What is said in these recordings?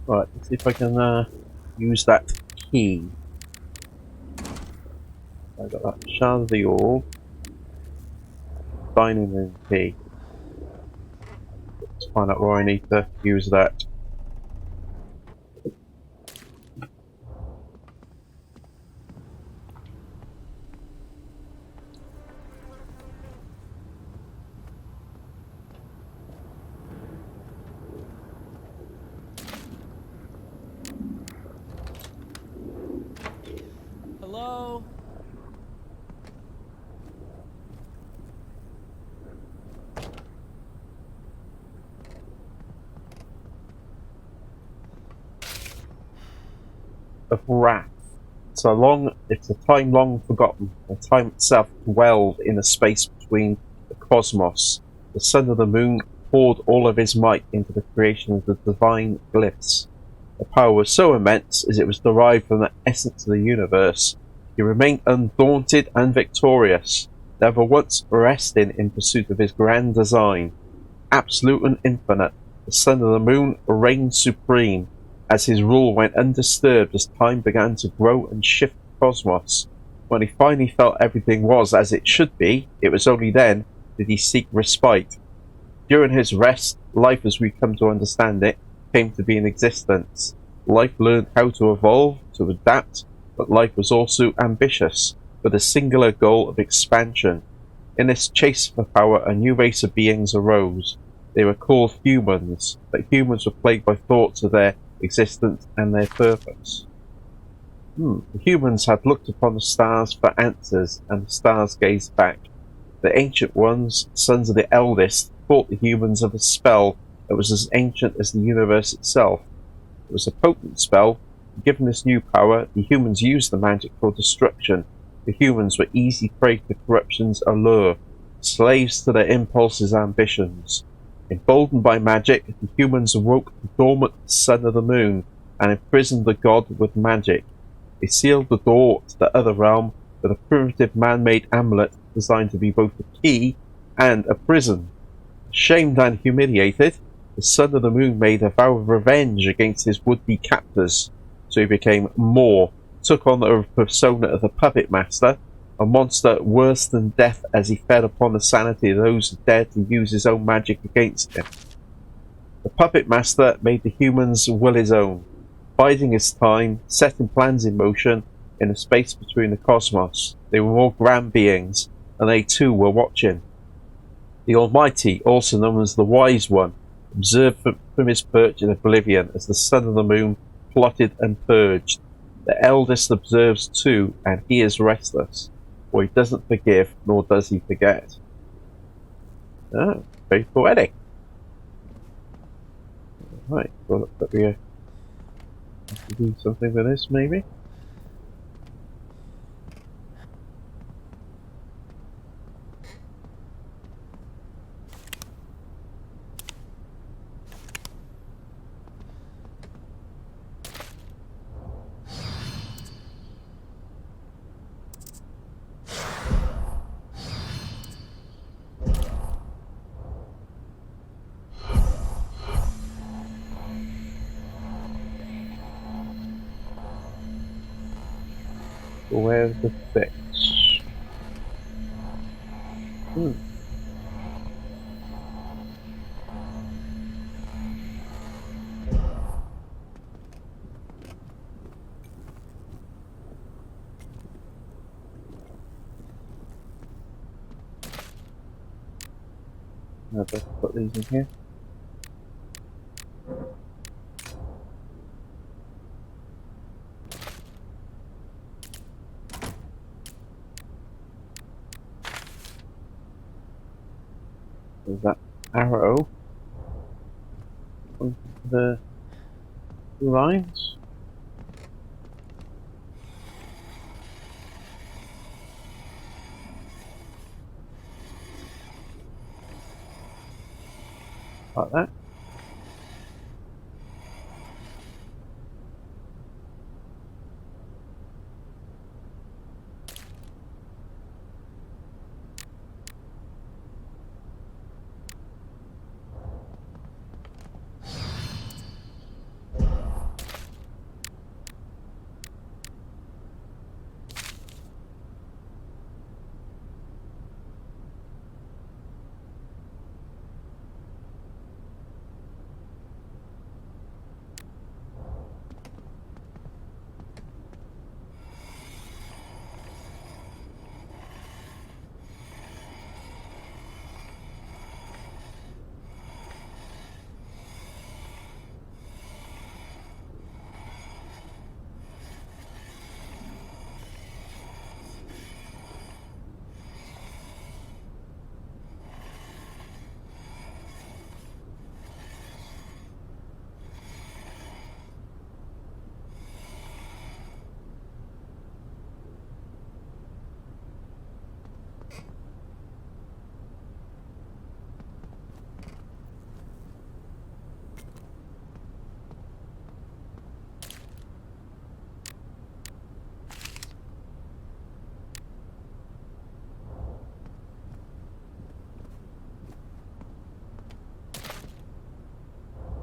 Right, let's see if I can use that key. I got that shard of the orb, dining room key. Let's find out where I need to use that. Hello? Of wrath. It's a time long forgotten, where time itself dwelled in the space between the cosmos. The sun of the moon poured all of his might into the creation of the divine glyphs. The power was so immense as it was derived from the essence of the universe. He remained undaunted and victorious, never once resting in pursuit of his grand design. Absolute and infinite, the sun of the moon reigned supreme, as his rule went undisturbed as time began to grow and shift the cosmos. When he finally felt everything was as it should be, it was only then did he seek respite. During his rest, life as we come to understand it came to be in existence. Life learned how to evolve, to adapt, but life was also ambitious, with a singular goal of expansion. In this chase for power, a new race of beings arose. They were called humans, but humans were plagued by thoughts of their existence and their purpose. The humans had looked upon the stars for answers, and the stars gazed back. The ancient ones, sons of the eldest, taught the humans of a spell that was as ancient as the universe itself. It was a potent spell. Given this new power, the humans used the magic for destruction. The humans were easy prey to corruption's allure, slaves to their impulses and ambitions. Emboldened by magic, the humans awoke the dormant sun of the moon and imprisoned the god with magic. They sealed the door to the other realm with a primitive man-made amulet designed to be both a key and a prison. Shamed and humiliated, the son of the moon made a vow of revenge against his would-be captors. So he became more, took on the persona of the puppet master, a monster worse than death as he fed upon the sanity of those who dared to use his own magic against him. The puppet master made the humans' will his own, biding his time, setting plans in motion in the space between the cosmos. They were more grand beings, and they too were watching. The Almighty, also known as the Wise One, observed from his perch in oblivion as the sun of the moon plotted and purged. The eldest observes too, and he is restless, for he doesn't forgive, nor does he forget. Oh, very poetic. Right, well, that we have to do something with this, maybe? Where's the fix? I'll just put these in here. There's that arrow. Onto the lines. Like that.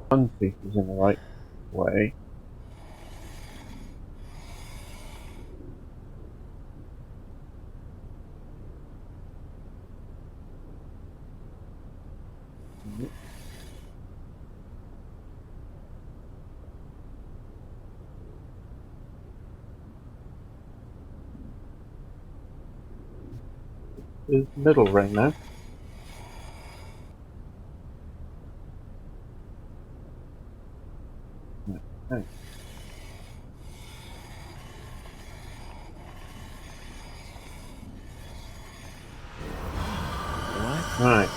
One feet is in the right way. There's the middle ring now. Okay. What? Right.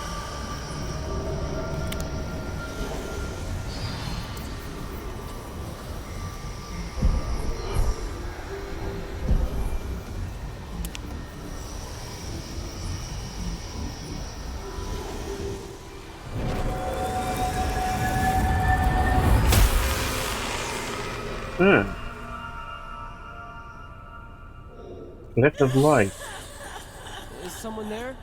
Left of light. Is someone there?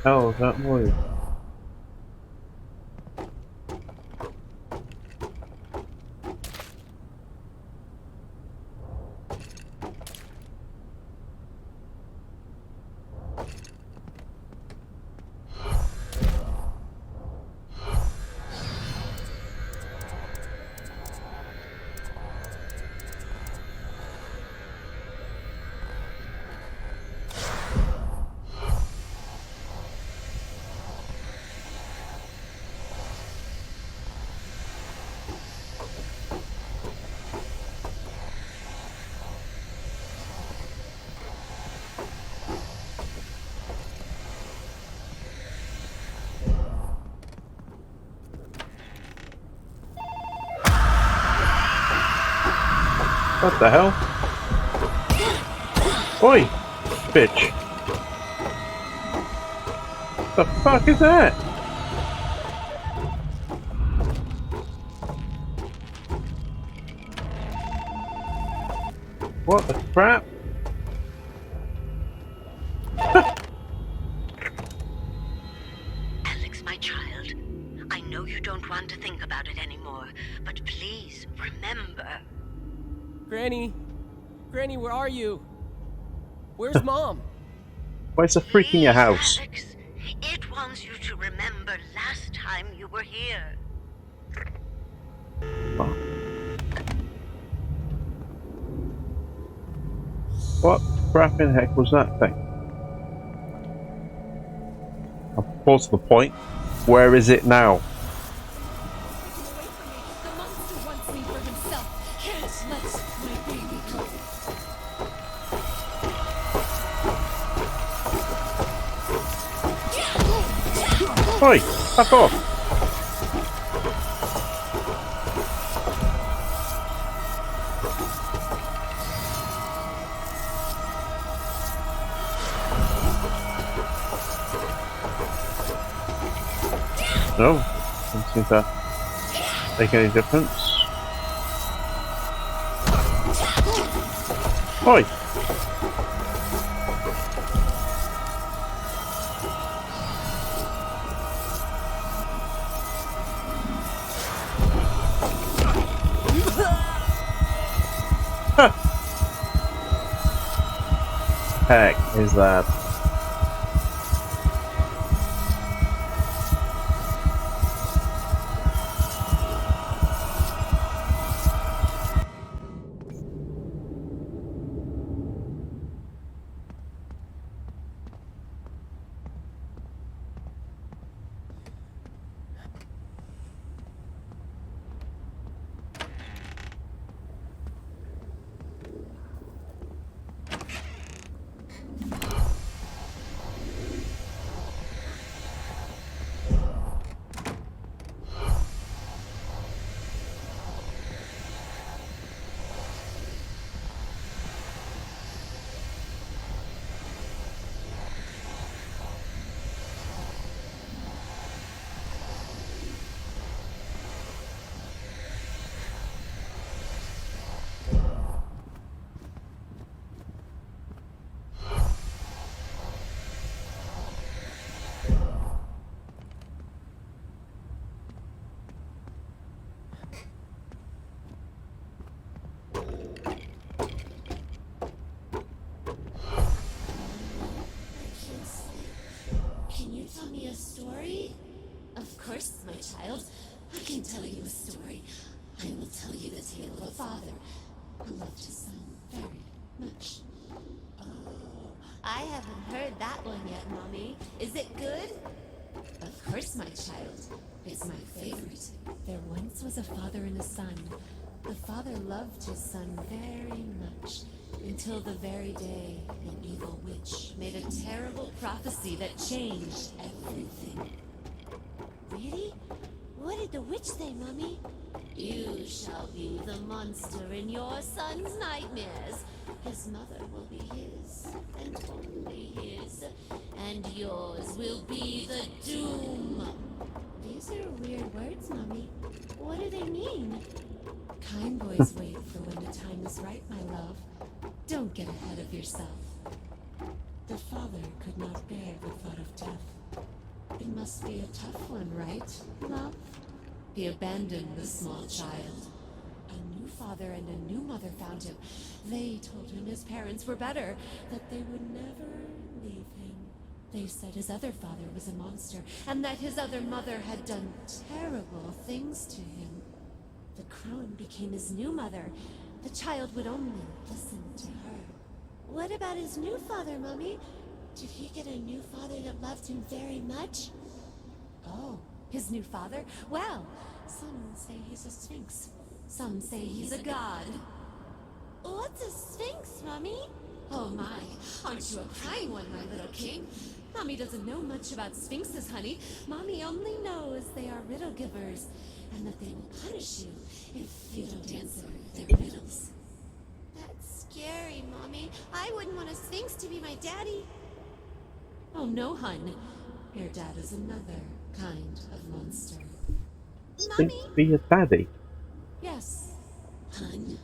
Hell, that noise. What the hell? Oi! Bitch! The fuck is that? What the crap? Alex, my child, I know you don't want to think about it anymore, but please remember. Granny! Granny, where are you? Where's Mom? Why is a freak in your Please, house? Alex, it wants you to remember last time you were here. What crap in heck was that thing? I've paused the point. Where is it now? The monster wants me for himself. Can't let my baby go. Oi! Fuck off! No, doesn't seem to make any difference. Oi! Heck is that? who loved his son very much. Oh, I haven't heard that one yet, Mommy. Is it good? Of course, my child. It's my favorite. There once was a father and a son. The father loved his son very much, until the very day an evil witch made a terrible prophecy that changed everything. Really? What did the witch say, Mommy? You shall be the monster in your son's nightmares. His mother will be his, and only his, and yours will be the doom. These are weird words, Mommy. What do they mean? Kind boys wait for when the time is right, my love. Don't get ahead of yourself. The father could not bear the thought of death. It must be a tough one, right, love? He abandoned the small child. A new father and a new mother found him. They told him his parents were better, that they would never leave him. They said his other father was a monster, and that his other mother had done terrible things to him. The crone became his new mother. The child would only listen to her. What about his new father, Mommy? Did he get a new father that loved him very much? Oh, his new father? Well, some say he's a sphinx. Some say he's a god. What's a sphinx, Mommy? Oh my, aren't you a crying one, my little king? Mommy doesn't know much about sphinxes, honey. Mommy only knows they are riddle givers, and that they will punish you if you don't answer their riddles. That's scary, Mommy. I wouldn't want a sphinx to be my daddy. Oh no, hun. Your dad is another kind of monster. Think Mommy? to be a daddy. Yes. Hun?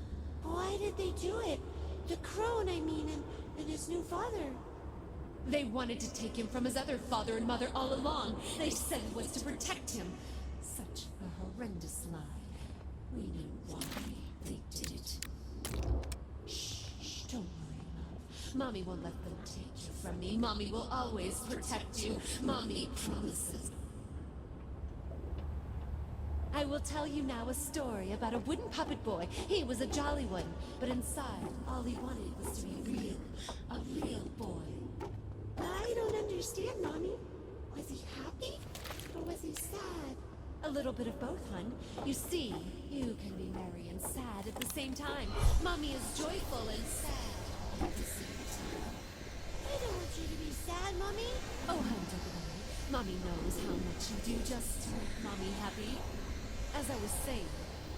Why did they do it? The crone, I mean, and his new father. They wanted to take him from his other father and mother all along. They said it was to protect him. Such a horrendous lie. We know why they did it. Shh, don't worry, love. Mommy won't let them take you from me. Mommy will always protect you. Mommy promises. I will tell you now a story about a wooden puppet boy. He was a jolly one, but inside, all he wanted was to be real. A real boy. I don't understand, Mommy. Was he happy? Or was he sad? A little bit of both, hun. You see, you can be merry and sad at the same time. Mommy is joyful and sad at the same time. I don't want you to be sad, Mommy. Oh, hun, don't worry. Mommy knows how much you do just to make Mommy happy. As I was saying,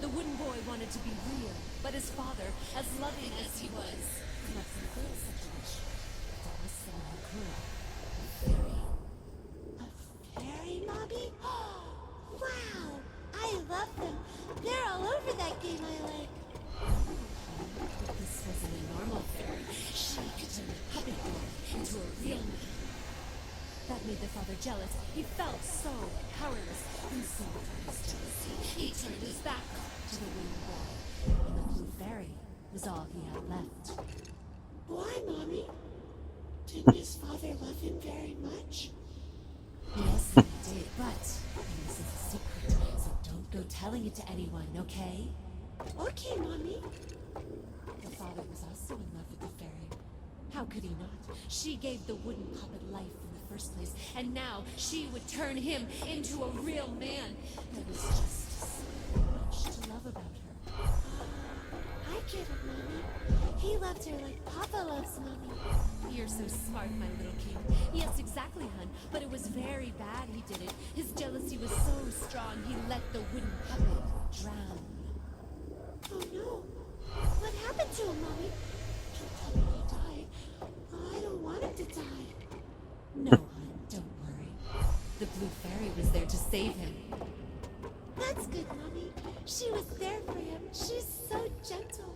the wooden boy wanted to be real, but his father, as loving as he was, could not fulfill such a wish. There was someone who could. A fairy. A fairy, Mommy? Wow! I love them. They're all over that game I like. But this wasn't a normal fairy. She could turn a puppet boy into a real man. That made the father jealous. He felt so powerless. And so with his jealousy, he turned his back to the wooden boy. And the blue fairy was all he had left. Why, Mommy? Didn't his father love him very much? Yes, he did, but this is a secret, so don't go telling it to anyone, okay? Okay, Mommy. The father was also in love with the fairy. How could he not? She gave the wooden puppet life in the first place, and now she would turn him into a real man. There was just so much to love about her. I get it, Mommy. He loved her like Papa loves Mommy. You're so smart, my little king. Yes, exactly, hun. But it was very bad he did it. His jealousy was so strong, he let the wooden puppet drown. Oh no. What happened to him, Mommy? Don't tell me he died. I don't want him to die. No, hun, don't worry. The blue fairy was there to save him. That's good, Mommy. She was there for him. She's so gentle.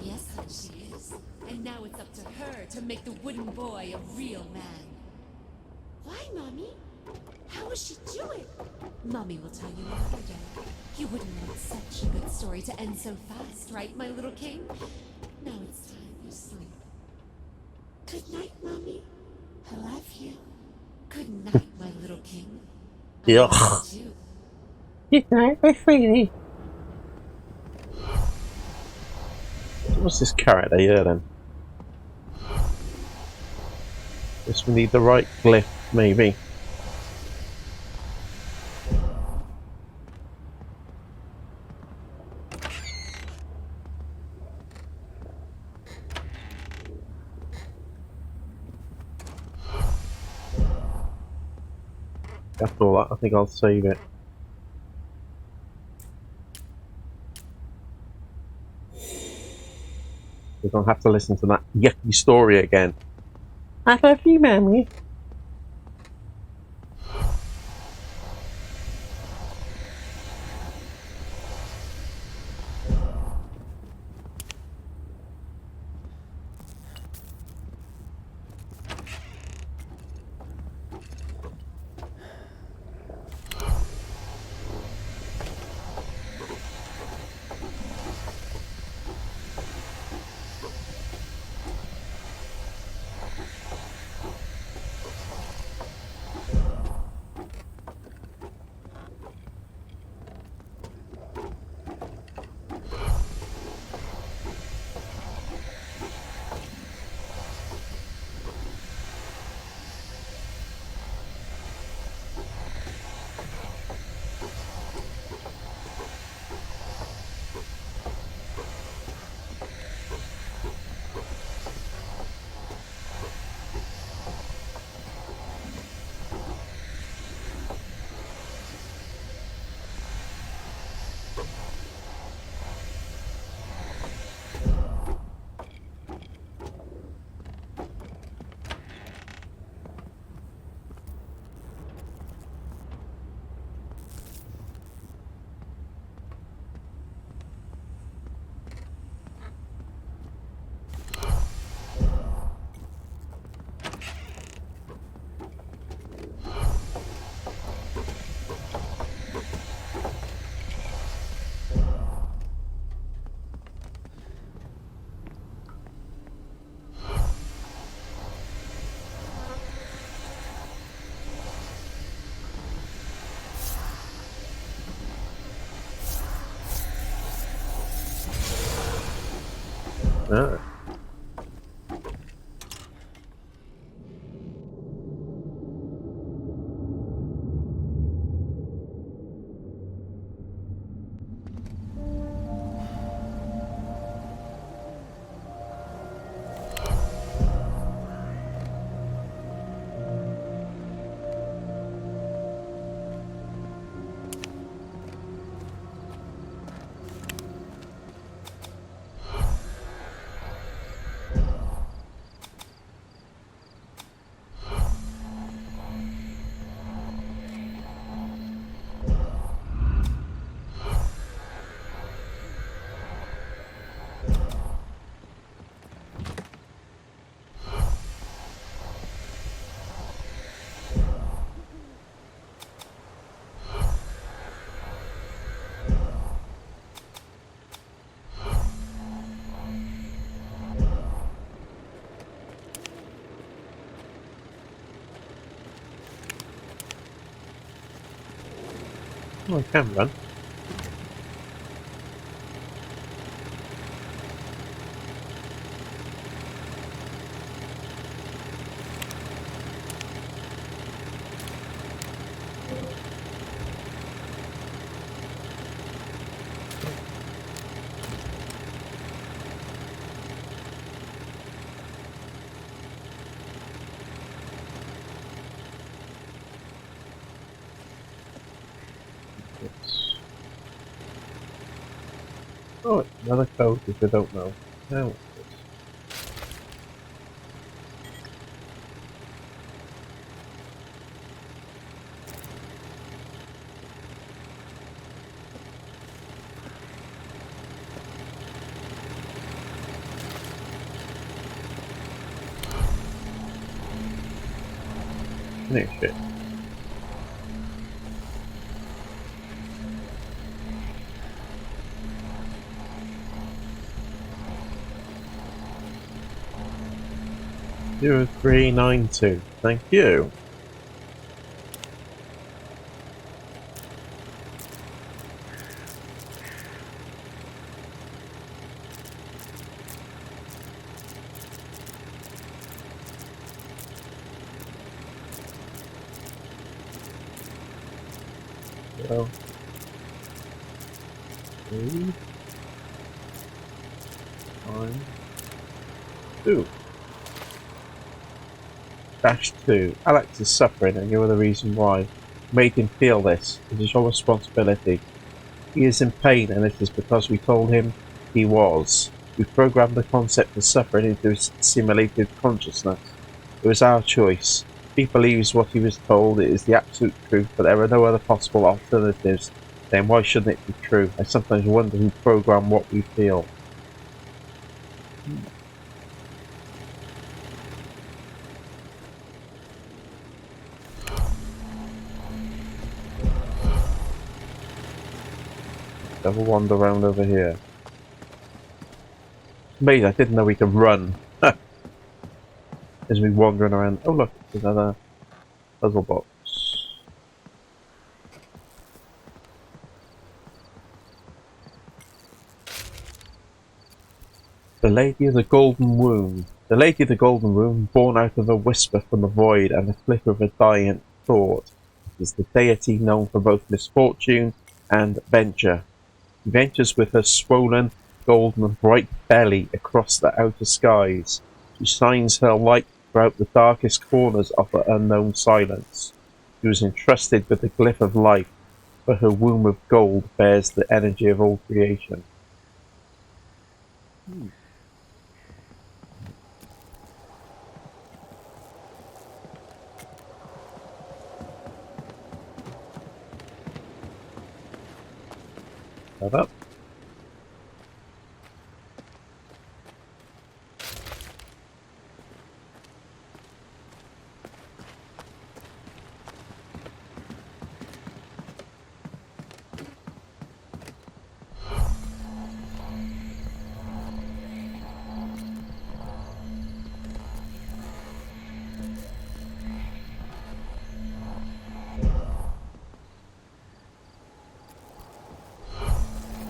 Yes, hun, she is. And now it's up to her to make the wooden boy a real man. Why, Mommy? How will she do it? Mommy will tell you another day. You wouldn't want such a good story to end so fast, right, my little king? Now it's time you sleep. Good night, Mommy. I love you. Good night, my little king. I Yeah. love you. Good night, my sweetie. What's this character here then? Guess we need the right glyph, maybe. After all that, I think I'll save it. We don't have to listen to that yucky story again. I love you, Mammy. Ah. Oh, I can run. Oh, another code which I don't know. Now what's this? Finish it. Zero 0392. Thank you. 0 3 9 2 -2. Alex is suffering and you're the reason why. Made him feel this. It is your responsibility. He is in pain and it is because we told him he was. We programmed the concept of suffering into his simulated consciousness. It was our choice. If he believes what he was told, it is the absolute truth, but there are no other possible alternatives. Then why shouldn't it be true? I sometimes wonder who programmed what we feel. Have a wander around over here. It's amazing, I didn't know we could run. As we wandering around. Oh look, there's another puzzle box. The Lady of the Golden Womb. The Lady of the Golden Womb, born out of a whisper from the void and the flicker of a giant thought, is the deity known for both misfortune and adventure. She ventures with her swollen, golden and bright belly across the outer skies. She shines her light throughout the darkest corners of the unknown silence. She was entrusted with the glyph of life, for her womb of gold bears the energy of all creation. That up.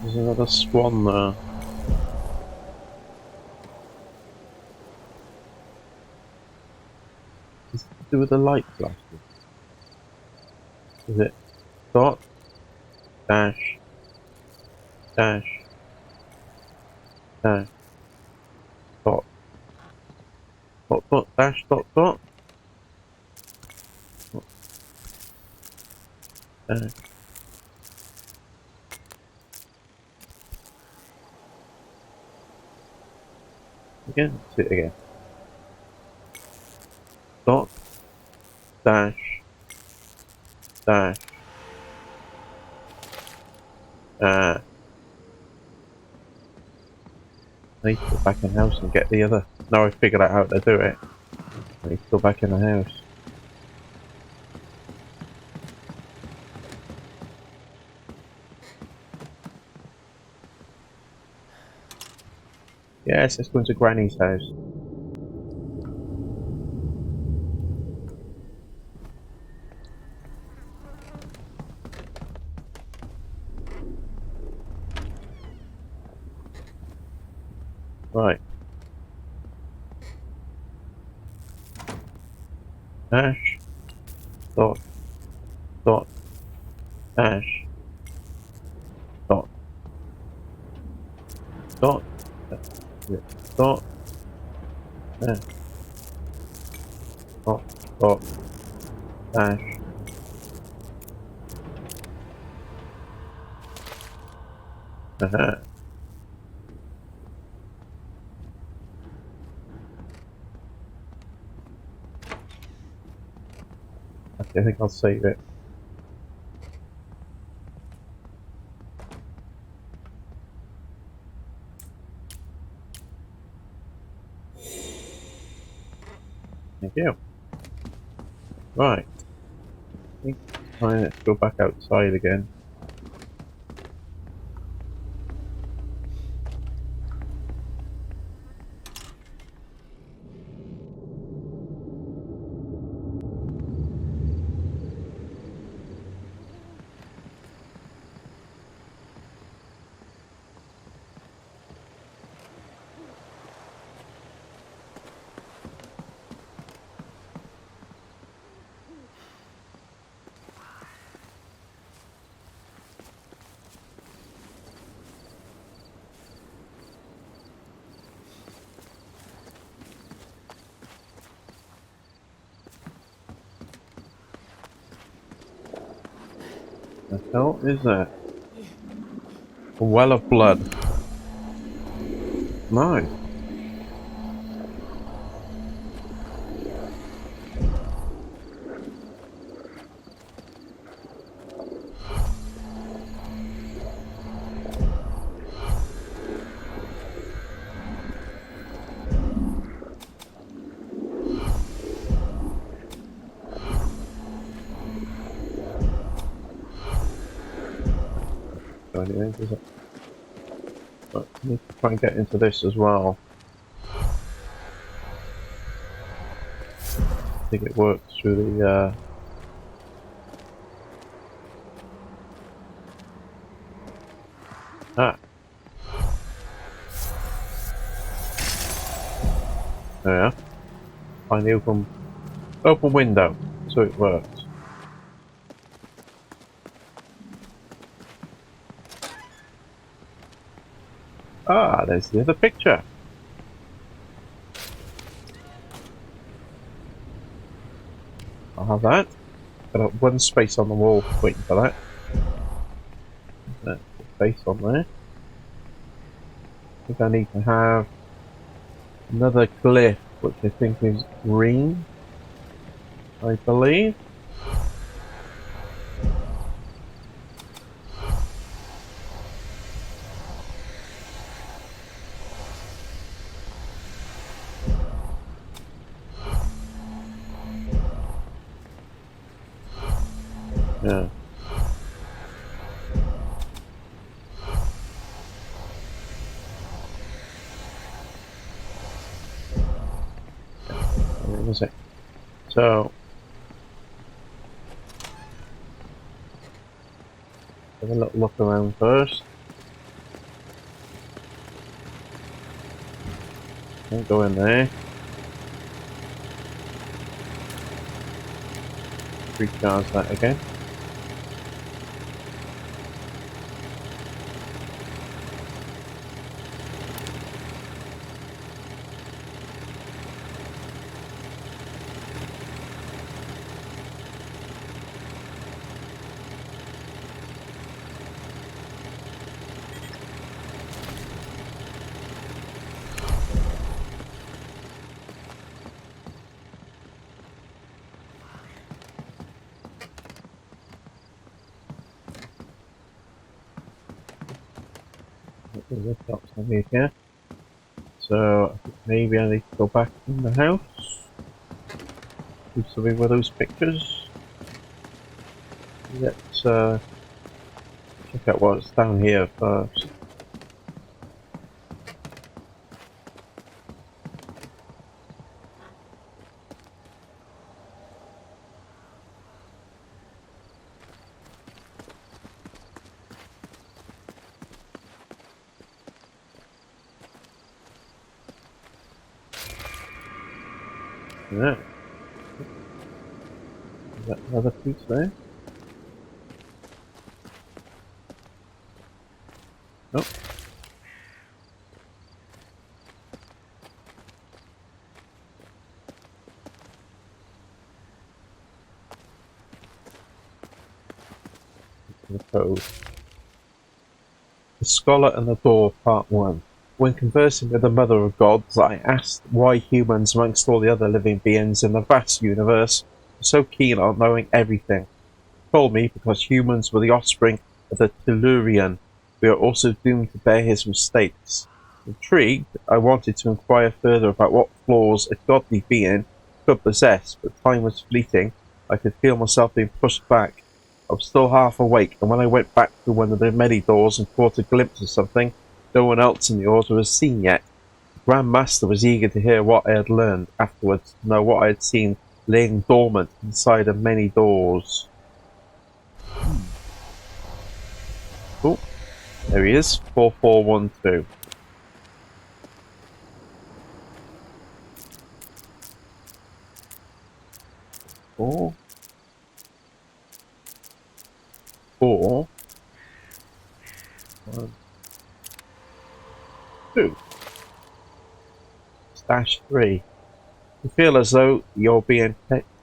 There's another swan there. Is it to do with the light flashes? Is it dot, dash, dash, dash, dot, dot, dot, dash, dot, dot, dot, dash. Again, let's do it again. Dot, dash, dash, I need to go back in the house and get the other. Now I figured out how to do it. I need to go back in the house. Yes, let's go into Granny's house. Right. Dash, dot, dot, dash, dot, dot, dot, dash, dot, dot, dash. Aha. Okay, I think I'll save it. Thank you. Right. I think it's time let's go back outside again. The hell is that? A well of blood. No. So anyway, does it? But I need to try and get into this as well. I think it works through the ah. There we are. Find the open window, so it works. Ah, there's the other picture. I'll have that. Got one space on the wall waiting for that. That's the space on there. I think I need to have another glyph, which I think is green, I believe. Yeah. Where was it? So have a little look around first. Don't go in there. Recharge that again. There's a box on here. So I think maybe I need to go back in the house. Do something with those pictures. Let's check out what's down here first. Yeah. Is that another piece there? Nope. The code. The Scholar and the Door, Part 1. When conversing with the Mother of Gods, I asked why humans, amongst all the other living beings in the vast universe, were so keen on knowing everything. She told me because humans were the offspring of the Tellurian. We are also doomed to bear his mistakes. Intrigued, I wanted to inquire further about what flaws a godly being could possess, but time was fleeting. I could feel myself being pushed back. I was still half awake, and when I went back to one of the many doors and caught a glimpse of something no one else in the order has seen yet. The Grand Master was eager to hear what I had learned afterwards, to know what I had seen laying dormant inside of many doors. Oh, there he is, 4412. Four. 1, 2. -3. You feel as though you're being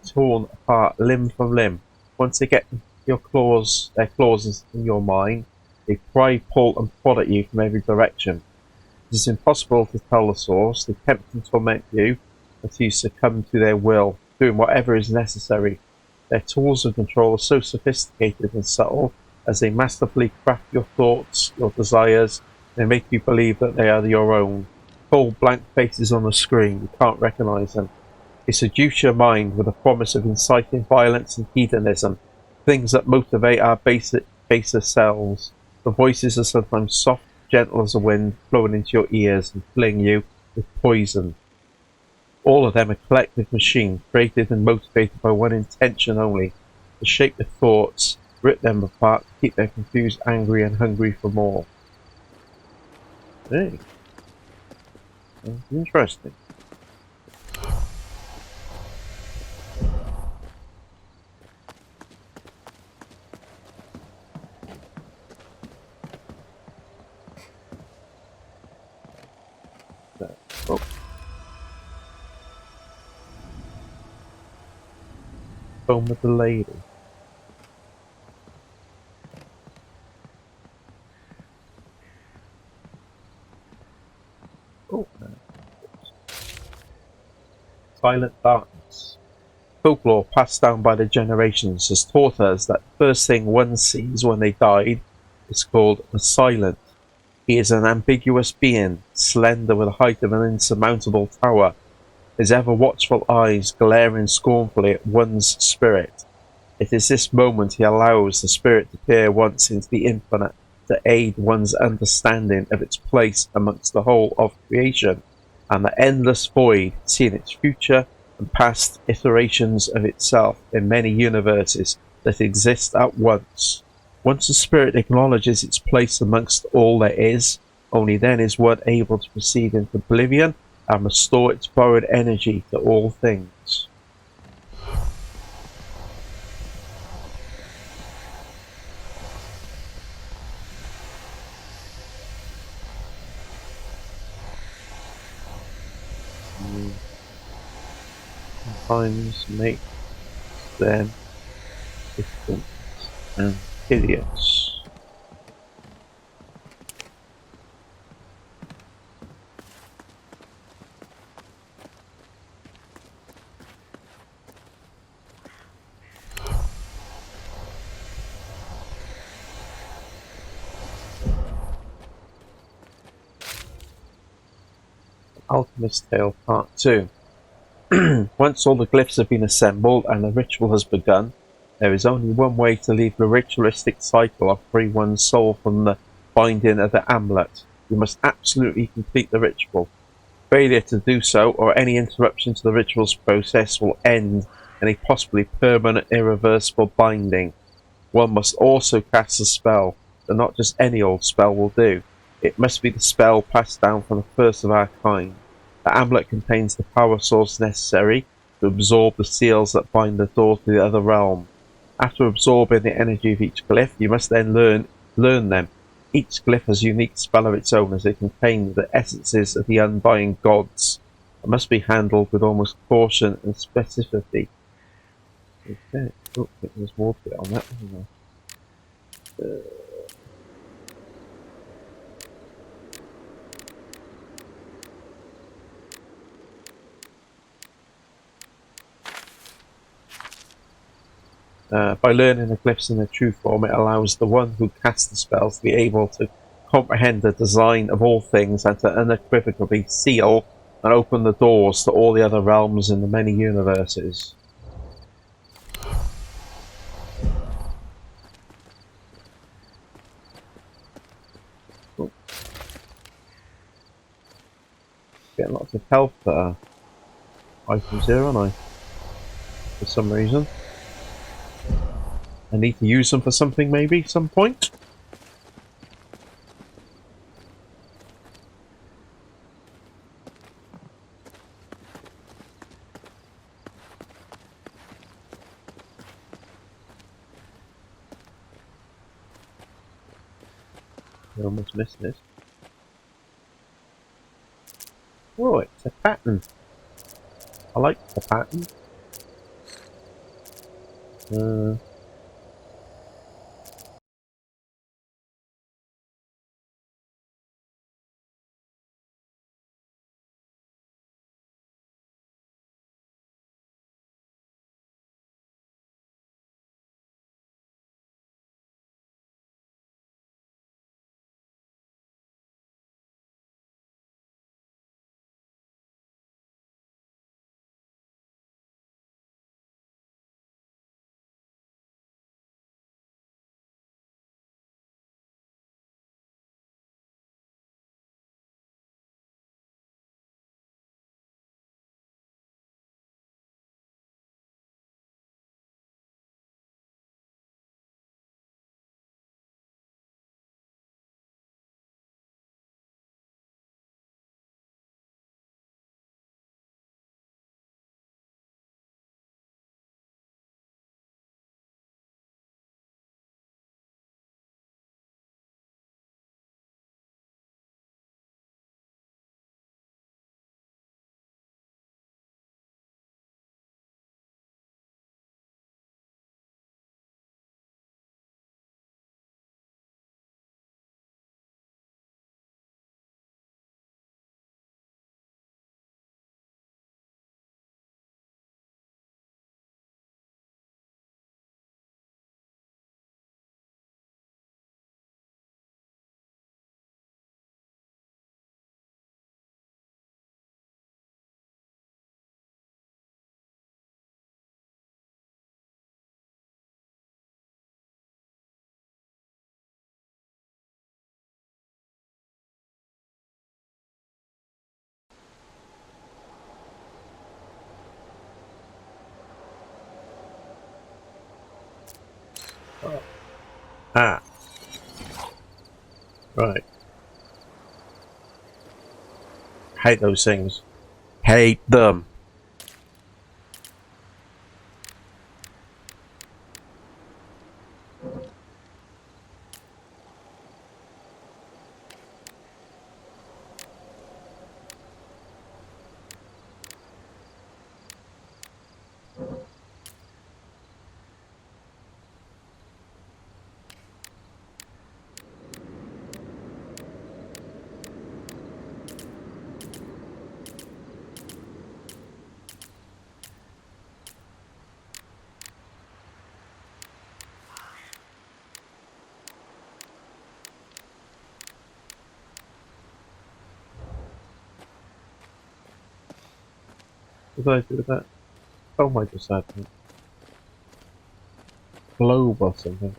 torn apart limb from limb. Once their claws in your mind. They pry, pull, and prod at you from every direction. It is impossible to tell the source. They tempt and torment you until you succumb to their will, doing whatever is necessary. Their tools of control are so sophisticated and subtle as they masterfully craft your thoughts, your desires. They make you believe that they are your own. Cold, blank faces on the screen, you can't recognize them. They seduce your mind with the promise of inciting violence and hedonism, things that motivate our baser selves. The voices are sometimes soft, gentle as a wind, flowing into your ears and filling you with poison. All of them a collective machine, created and motivated by one intention only: to shape your thoughts, rip them apart, keep them confused, angry, and hungry for more. Hey. That's interesting. Oh. Phone with the lady. Oh. Silent darkness. Folklore passed down by the generations has taught us that the first thing one sees when they died is called a silent. He is an ambiguous being, slender with the height of an insurmountable tower, his ever-watchful eyes glaring scornfully at one's spirit. It is this moment he allows the spirit to peer once into the infinite, to aid one's understanding of its place amongst the whole of creation, and the endless void, seeing its future and past iterations of itself in many universes that exist at once. Once the spirit acknowledges its place amongst all there is, only then is one able to proceed into oblivion and restore its borrowed energy to all things. Sometimes make them distant and hideous. Alchemist's Tale Part 2. Once all the glyphs have been assembled and the ritual has begun, there is only one way to leave the ritualistic cycle of free one's soul from the binding of the amulet. You must absolutely complete the ritual. Failure to do so, or any interruption to the ritual's process, will end in a possibly permanent, irreversible binding. One must also cast a spell, but not just any old spell will do. It must be the spell passed down from the first of our kind. The amulet contains the power source necessary to absorb the seals that bind the door to the other realm. After absorbing the energy of each glyph, you must then learn them. Each glyph has a unique spell of its own, as it contains the essences of the undying gods. It must be handled with almost caution and specificity. Okay. Oh, I think there's more to it on that, isn't there? By learning the glyphs in their true form, it allows the one who casts the spells to be able to comprehend the design of all things and to unequivocally seal and open the doors to all the other realms in the many universes. Oh. Getting lots of health items here, aren't I? For some reason. I need to use them for something, maybe, some point. I almost missed this. Oh, it's a pattern. I like the pattern. Ah. Right. Hate those things. Hate them. What did I do with that? Oh, I just had a globe or something.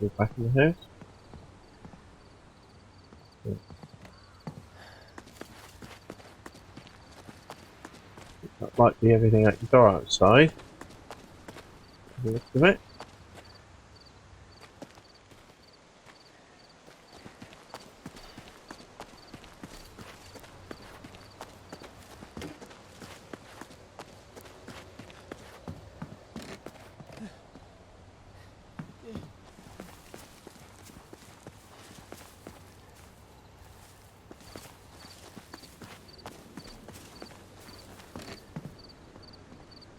Go back in the house. Yeah. That might be everything I can go outside. Have a look at it.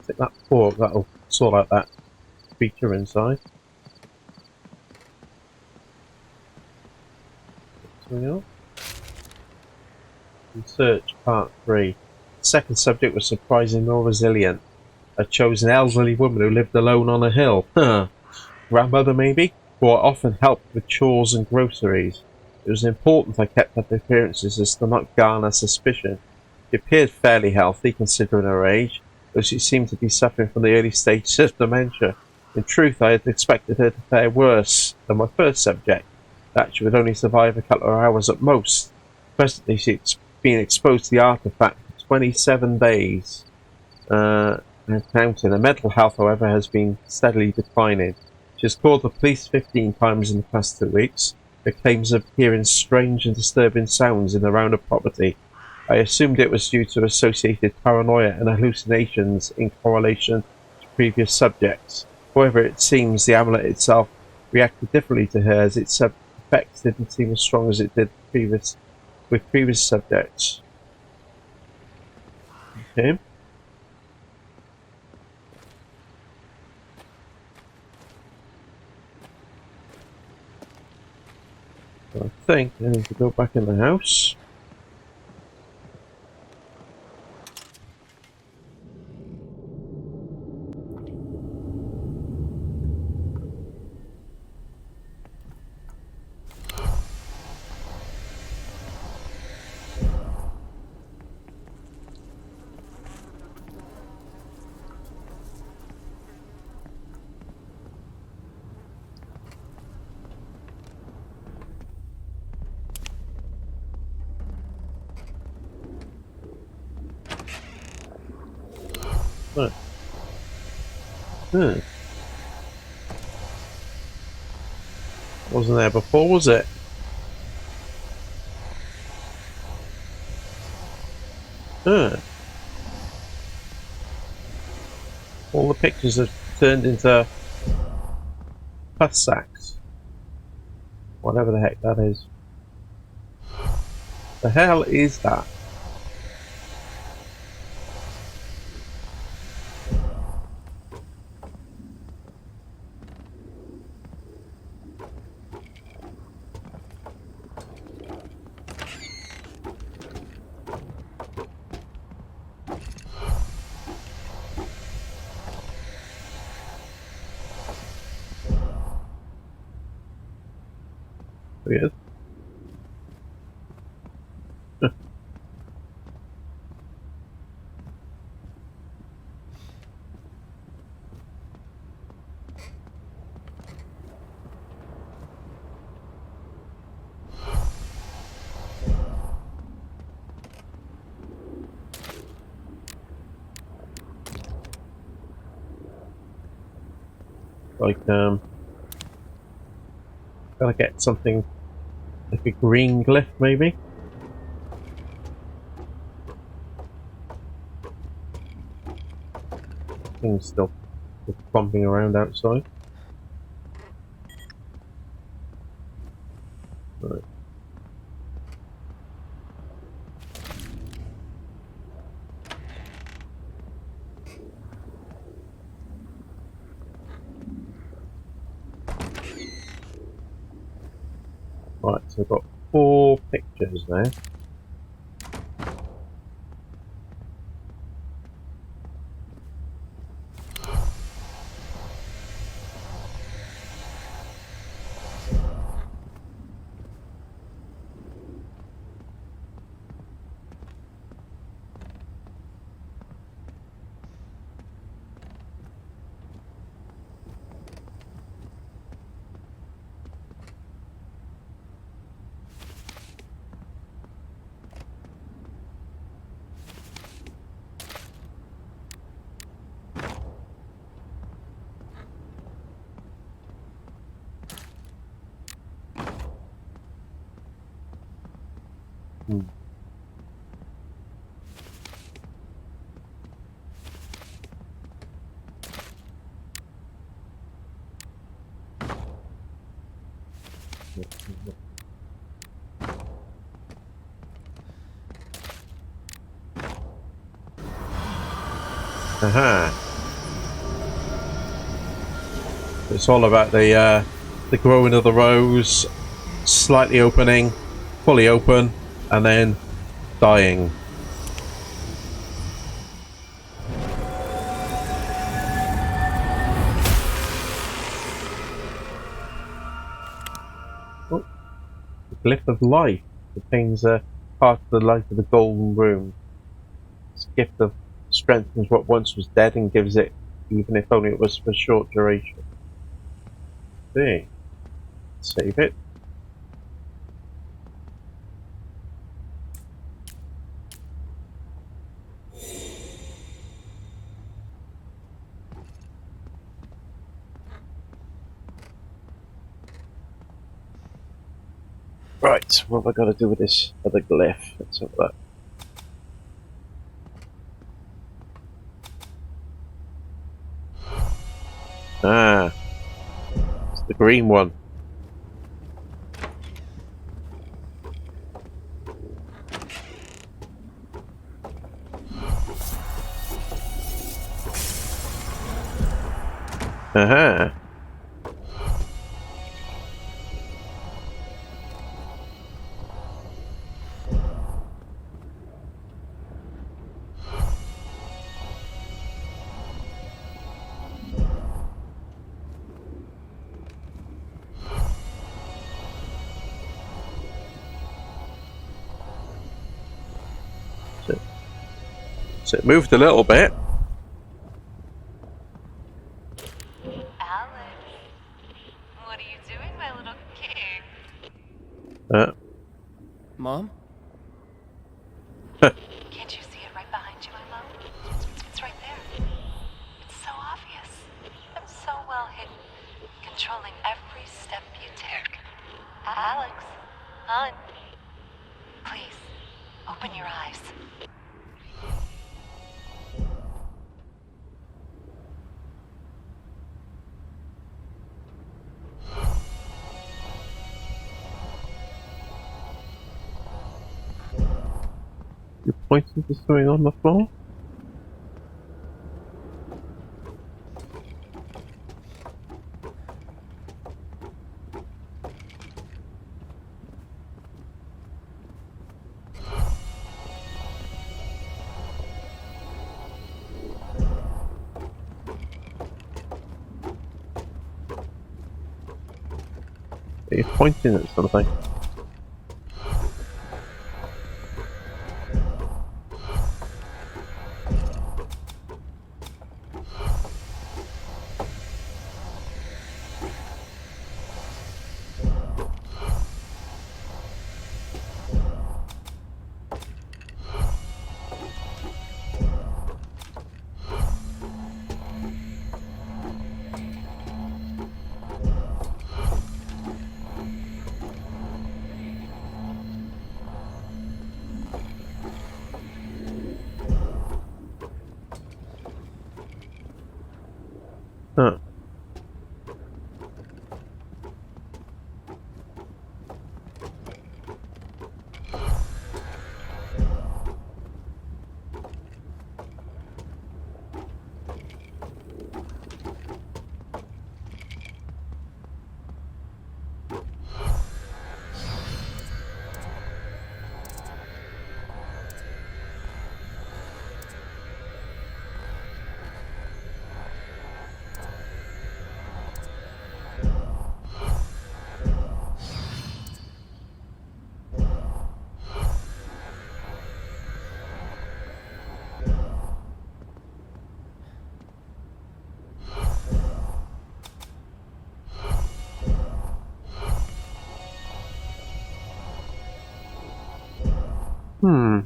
Take that fork, that'll sort out that feature inside. Something else? Research Part 3. The second subject was surprising nor resilient. I chose an elderly woman who lived alone on a hill. Grandmother, maybe? Who I often helped with chores and groceries. It was important I kept up appearances as to not garner suspicion. She appeared fairly healthy, considering her age, though she seemed to be suffering from the early stages of dementia. In truth, I had expected her to fare worse than my first subject, that she would only survive a couple of hours at most. Presently, she's been exposed to the artifact for 27 days. And counting. Her mental health, however, has been steadily declining. She has called the police 15 times in the past 2 weeks. Her claims of hearing strange and disturbing sounds in and around her property. I assumed it was due to associated paranoia and hallucinations in correlation to previous subjects. However, it seems the amulet itself reacted differently to her, as its effects didn't seem as strong as it did with previous subjects. Okay. So I think I need to go back in the house. Right. Wasn't there before, was it? All the pictures have turned into pus sacks. Whatever the heck that is. The hell is that? Weird. Like, gotta get something like a green glyph, maybe? Things still bumping around outside. Right. Right, so I've got 4 pictures there. Hmm. Aha! It's all about the growing of the rose, slightly opening, fully open, and then dying. Oh, the glyph of life contains a part of the life of the golden room. This gift of strengthens what once was dead and gives it, even if only it was for a short duration. See. Save it. Right, what have I got to do with this other glyph? Let's have that. Ah, it's the green one. Aha. So it moved a little bit. Alex, what are you doing, my little king? Mom? Can't you see it right behind you, my love? It's right there. It's so obvious. I'm so well hidden, controlling every step you take. Alex, hon, please, open your eyes. You're pointing to something on the floor? Are you pointing at something? Huh. Hmm.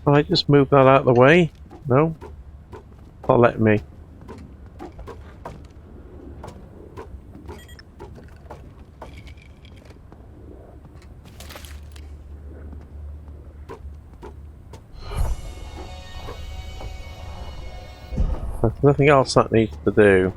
Can I just move that out of the way? No? Not letting me. There's nothing else that needs to do.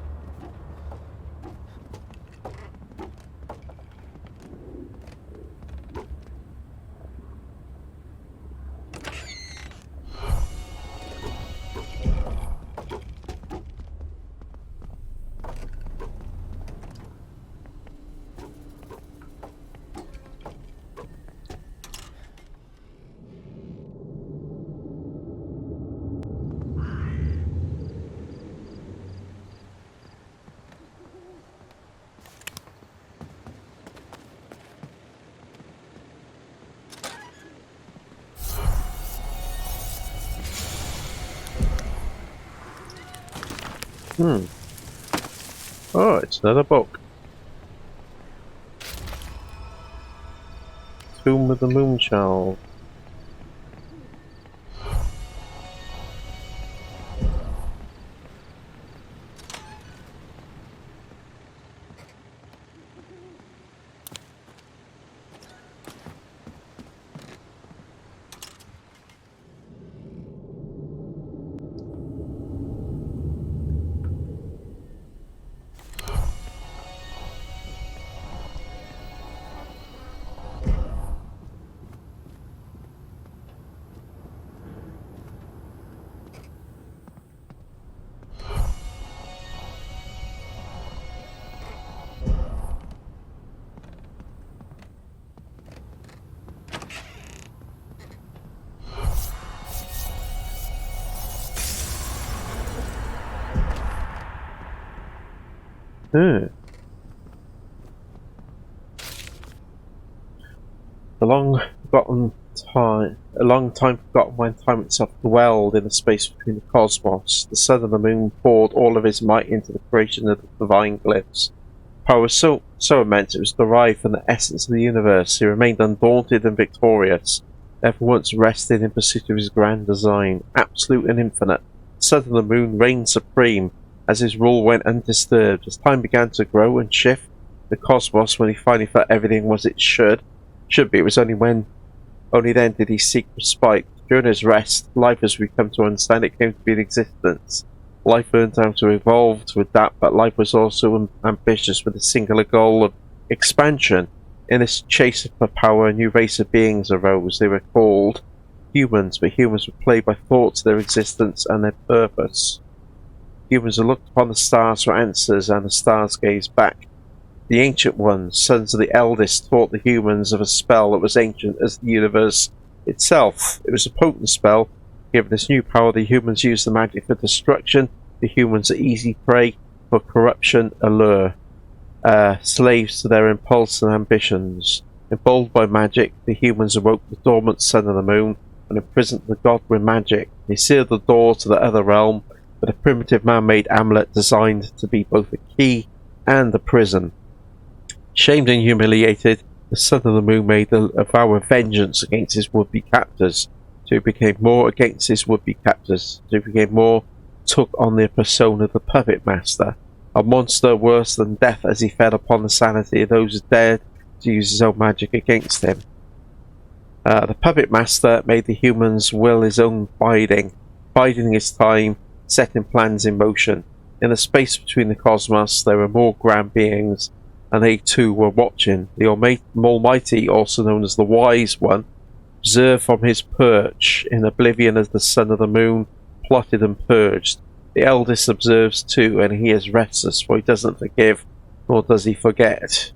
Hmm. Oh, it's another book. Tomb of the Moonchild. Hmm. A long time forgotten when time itself dwelled in the space between the cosmos. The sun and the moon poured all of his might into the creation of the divine glyphs. Power was so immense it was derived from the essence of the universe. He remained undaunted and victorious, never once rested in pursuit of his grand design, absolute and infinite. The sun and the moon reigned supreme as his rule went undisturbed. As time began to grow and shift, the cosmos, when he finally felt everything was it should be, it was only then did he seek respite. During his rest, life as we come to understand it came to be in existence. Life learned how to evolve, to adapt, but life was also ambitious with a singular goal of expansion. In this chase for power, a new race of beings arose. They were called humans, but humans were plagued by thoughts of their existence and their purpose. Humans looked upon the stars for answers, and the stars gazed back The Ancient Ones, sons of the eldest, taught the humans of a spell that was ancient as the universe itself. It was a potent spell. Given this new power, the humans used the magic for destruction. The humans are easy prey for corruption, allure. Slaves to their impulse and ambitions. Emboldened by magic, the humans awoke the dormant son of the moon and imprisoned the god with magic. They sealed the door to the other realm with a primitive man-made amulet designed to be both a key and a prison. Shamed and humiliated, the son of the moon made a vow of vengeance against his would-be captors. So he became more against his would-be captors. So he became more, took on the persona of the puppet master, a monster worse than death as he fed upon the sanity of those who dared to use his own magic against him. The puppet master made the humans will his own biding his time, setting plans in motion. In the space between the cosmos, there were more grand beings, and they too were watching. The Almighty, also known as the Wise One, observed from his perch in oblivion as the son of the moon plotted and purged. The eldest observes too, and he is restless, for he doesn't forgive, nor does he forget.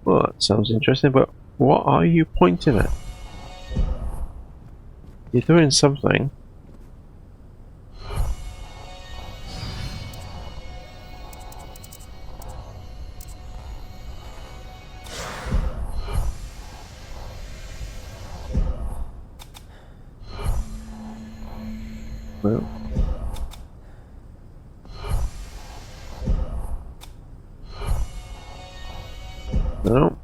Well, that sounds interesting, but what are you pointing at? You're doing something. No. No.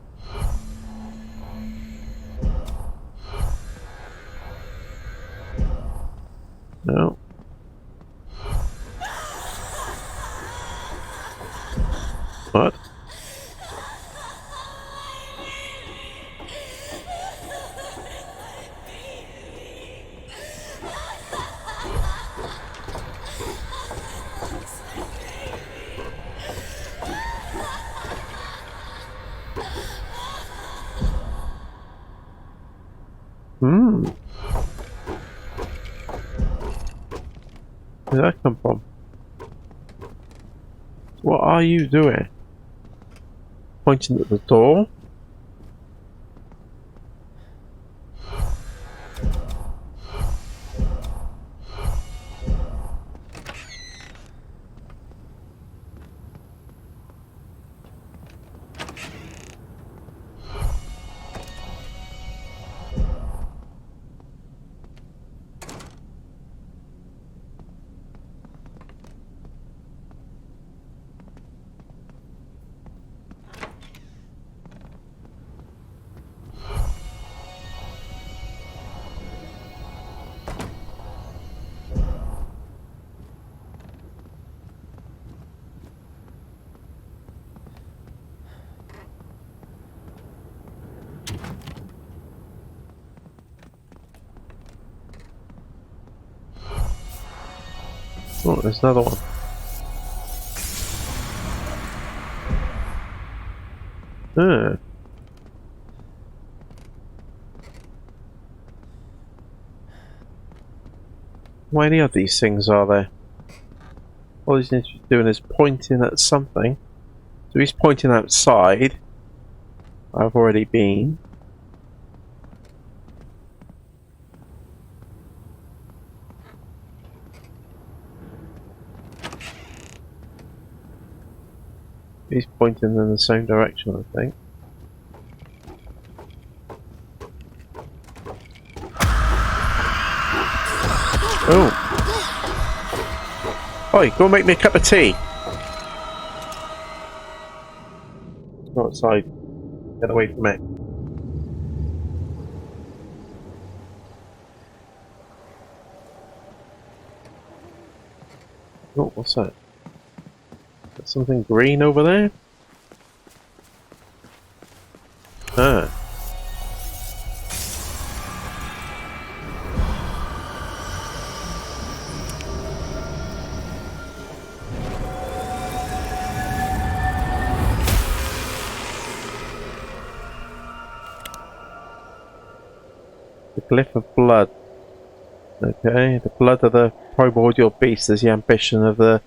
No. What? Where did that come from? What are you doing? Pointing at the door? Oh, there's another one. Huh. How many of these things are there? All he's doing is pointing at something. So he's pointing outside. I've already been. He's pointing in the same direction, I think. Oh! Oi, go make me a cup of tea! Go outside. Get away from it. Oh, what's that? Something green over there? Ah. The glyph of blood. Okay, the blood of the primordial beast is the ambition of the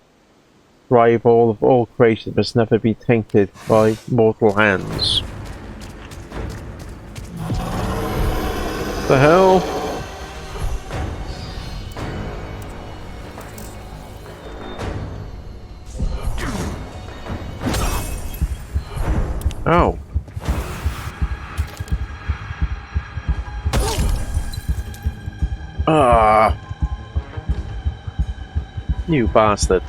rival of all creation must never be tainted by mortal hands. The hell? Oh. Ah. You bastard.